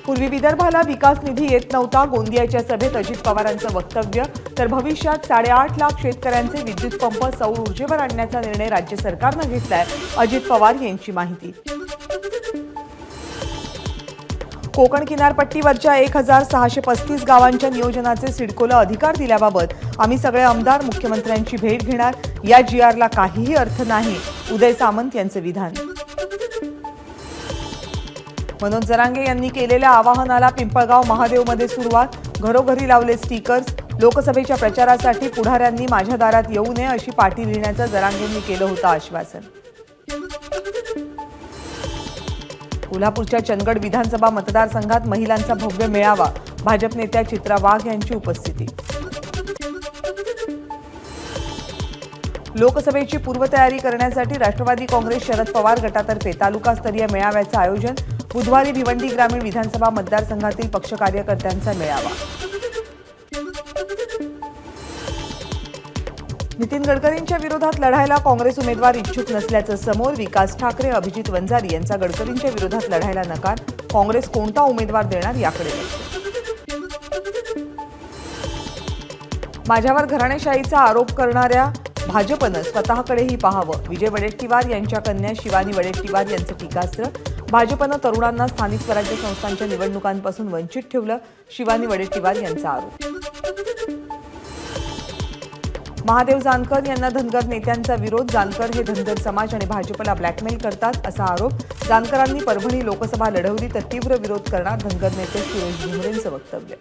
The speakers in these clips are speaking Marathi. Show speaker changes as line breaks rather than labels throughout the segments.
पूर्वी विदर्भाला विकास निधी येत नव्हता. गोंदियाच्या सभेत अजित पवारांचं वक्तव्य. तर भविष्यात 8.5 लाख शेतकऱ्यांचे विद्युत पंप सौर ऊर्जेवर आणण्याचा निर्णय राज्य सरकारनं घेतलाय. अजित पवार यांची माहिती. कोकण किनारपट्टीवरच्या 1635 गावांच्या नियोजनाचे सिडकोला अधिकार दिल्याबाबत आम्ही सगळे आमदार मुख्यमंत्र्यांची भेट घेणार. या जीआरला काहीही अर्थ नाही. उदय सामंत यांचं विधान. मनोज जरांगे यांनी केलेल्या आवाहनाला पिंपळगाव महादेवमध्ये सुरुवात. घरोघरी लावले स्टिकर्स. लोकसभेच्या प्रचारासाठी पुढाऱ्यांनी माझ्या दारात येऊ नये अशी पाटी लिहिण्याचं जरांगेंनी केलं होतं आश्वासन. कोल्हापूरच्या चंदगड विधानसभा मतदारसंघात महिलांचा भव्य मेळावा. भाजप नेत्या चित्रा वाघ यांची उपस्थिती. लोकसभेची पूर्वतयारी करण्यासाठी राष्ट्रवादी काँग्रेस शरद पवार गटातर्फे तालुकास्तरीय मेळाव्याचं आयोजन. बुधवारी भिवंडी ग्रामीण विधानसभा मतदारसंघातील पक्ष कार्यकर्त्यांचा मेळावा. नितीन गडकरींच्या विरोधात लढायला काँग्रेस उमेदवार इच्छुक नसल्याचं समोर. विकास ठाकरे, अभिजित वंजारी यांचा गडकरींच्या विरोधात लढायला नकार. काँग्रेस कोणता उमेदवार देणार याकडे लक्ष. माझ्यावर घराणेशाहीचा आरोप करणाऱ्या भाजपनं स्वतःकडेही पाहावं. विजय वडेट्टीवार यांच्या कन्या शिवानी वडेट्टीवार यांचं टीकास्त्र. भाजपनं तरुणांना स्थानिक स्वराज्य संस्थांच्या निवडणुकांपासून वंचित ठेवलं. शिवानी वडेट्टीवार यांचा आरोप. महादेव जानकर यांना धनगर नेत्यांचा विरोध. जानकर हे धनगर समाज आणि भाजपला ब्लॅकमेल करतात असा आरोप. जानकरांनी परभणी लोकसभा लढवली तर तीव्र विरोध करणार. धनगर नेते सुरेश भिमरेंचं वक्तव्य.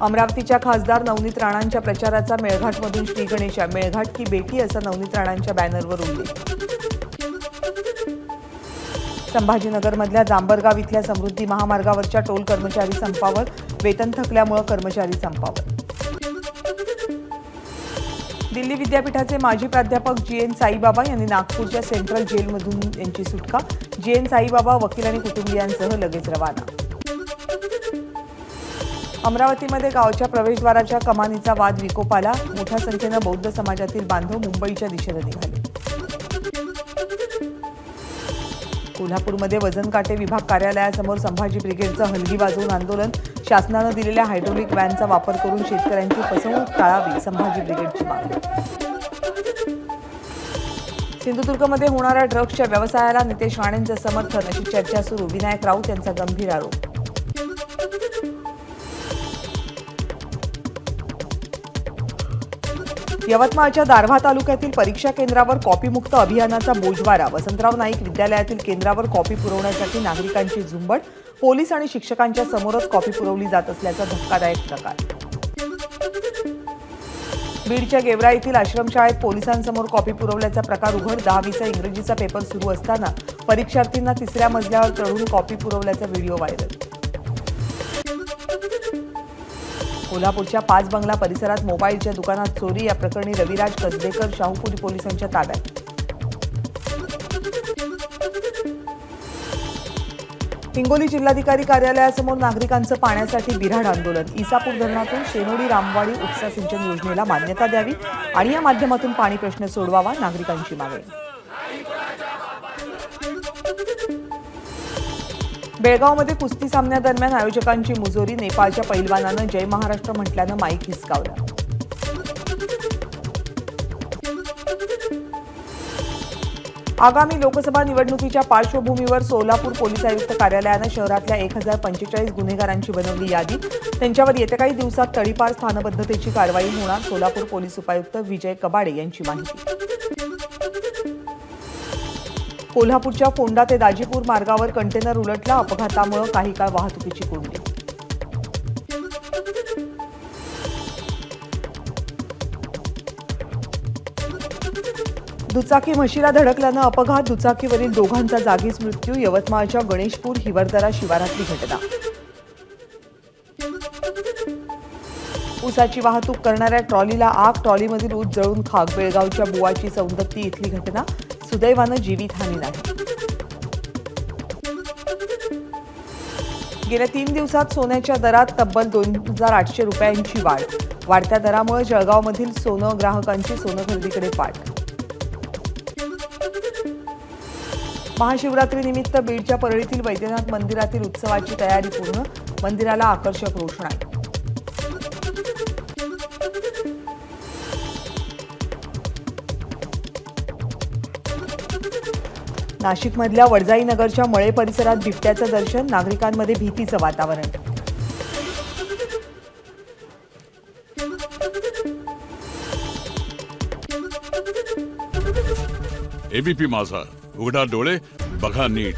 अमरावतीच्या खासदार नवनीत राणांच्या प्रचाराचा मेळघाटमधून श्री गणेशा. मेळघाट की बेटी असा नवनीत राणांच्या बॅनरवर उल्लेख. संभाजीनगरमधल्या जांबरगाव इथल्या समृद्धी महामार्गावरच्या टोल कर्मचारी संपावर. वेतन थकल्यामुळे कर्मचारी संपावर. दिल्ली विद्यापीठाचे माजी प्राध्यापक जी.एन. साईबाबा यांनी नागपूरच्या सेंट्रल जेलमधून यांची सुटका. जी.एन. साईबाबा वकील आणि कुटुंबियांसह लगेच रवाना. अमरावतीमध्ये गावच्या प्रवेशद्वाराच्या कमानीचा वाद विकोपाला. मोठ्या संख्येनं बौद्ध समाजातील बांधव मुंबईच्या दिशेने निघाले. कोल्हापूरमध्ये वजन काटे विभाग कार्यालयासमोर संभाजी ब्रिगेडचं हलगी वाजवून आंदोलन. शासनानं दिलेल्या हायड्रोलिक व्हॅनचा वापर करून शेतकऱ्यांची फसवणूक टाळावी. संभाजी ब्रिगेडची मागणी. सिंधुदुर्गमध्ये होणाऱ्या ड्रग्सच्या व्यवसायाला नितेश राणेंचं समर्थन अशी चर्चा सुरू. विनायक राऊत यांचा गंभीर आरोप. यवतमाळच्या दारव्हा तालुक्यातील परीक्षा केंद्रावर कॉपीमुक्त अभियानाचा बोजवारा. वसंतराव नाईक विद्यालयातील केंद्रावर कॉपी पुरवण्यासाठी नागरिकांची झुंबड. पोलीस आणि शिक्षकांच्या समोरच कॉपी पुरवली जात असल्याचा धक्कादायक प्रकार. बीडच्या गेवरा येथील आश्रमशाळेत पोलिसांसमोर कॉपी पुरवल्याचा प्रकार उघड. 10वीचा इंग्रजीचा पेपर सुरू असताना परीक्षार्थींना 3ऱ्या मजल्यावर चढून कॉपी पुरवल्याचा व्हिडिओ व्हायरल. कोल्हापूरच्या 5 बंगला परिसरात मोबाईलच्या दुकानात चोरी. या प्रकरणी रविराज कसबेकर शाहूपुरी पोलिसांच्या ताब्यात. हिंगोली जिल्हाधिकारी कार्यालयासमोर नागरिकांचं पाण्यासाठी बिऱ्हाड आंदोलन. इसापूर धरणातून शेनोडी रामवाडी उपसा सिंचन योजनेला मान्यता द्यावी आणि या माध्यमातून पाणी प्रश्न सोडवावा. नागरिकांची मागणी. बेळगावमध्ये कुस्ती सामन्यादरम्यान आयोजकांची मुजोरी. नेपाळच्या पैलवानानं जय महाराष्ट्र म्हटल्यानं माईक हिसकावला. आगामी लोकसभा निवडणुकीच्या पार्श्वभूमीवर सोलापूर पोलीस आयुक्त कार्यालयानं शहरातल्या 1045 गुन्हेगारांची बनवली यादी. त्यांच्यावर येत्या काही दिवसात तडीपार स्थानबद्धतेची कारवाई होणार. सोलापूर पोलीस उपायुक्त विजय कबाडे यांची माहिती. कोल्हापूरच्या फोंडा ते दाजीपूर मार्गावर कंटेनर उलटला. अपघातामुळे काही काळ वाहतुकीची कोंडी. दुचाकी म्हशीला धडकल्यानं अपघात. दुचाकीवरील दोघांचा जागीच मृत्यू. यवतमाळच्या गणेशपूर हिवरदरा शिवारातली घटना. ऊसाची वाहतूक करणाऱ्या ट्रॉलीला आग. ट्रॉलीमधील ऊस जळून खाक. बेळगावच्या बुवाची सौंदत्ती इथली घटना. सुदैवानं जीवितहानी नाही. गेल्या 3 दिवसात सोन्याच्या दरात तब्बल 2800 रुपयांची वाढ. वाढत्या दरामुळे जळगावमधील सोनं ग्राहकांची सोनं खरेदीकडे पाठ. महाशिवरात्रीनिमित्त बीडच्या परळीतील वैद्यनाथ मंदिरातील उत्सवाची तयारी पूर्ण, मंदिराला आकर्षक रोषणाई. नाशिकमधल्या वडजाई नगरच्या मळे परिसरात बिबट्याचं दर्शन, नागरिकांमध्ये भीतीचं वातावरण.
एबीपी माझा, उघडा डोळे बघा नीट.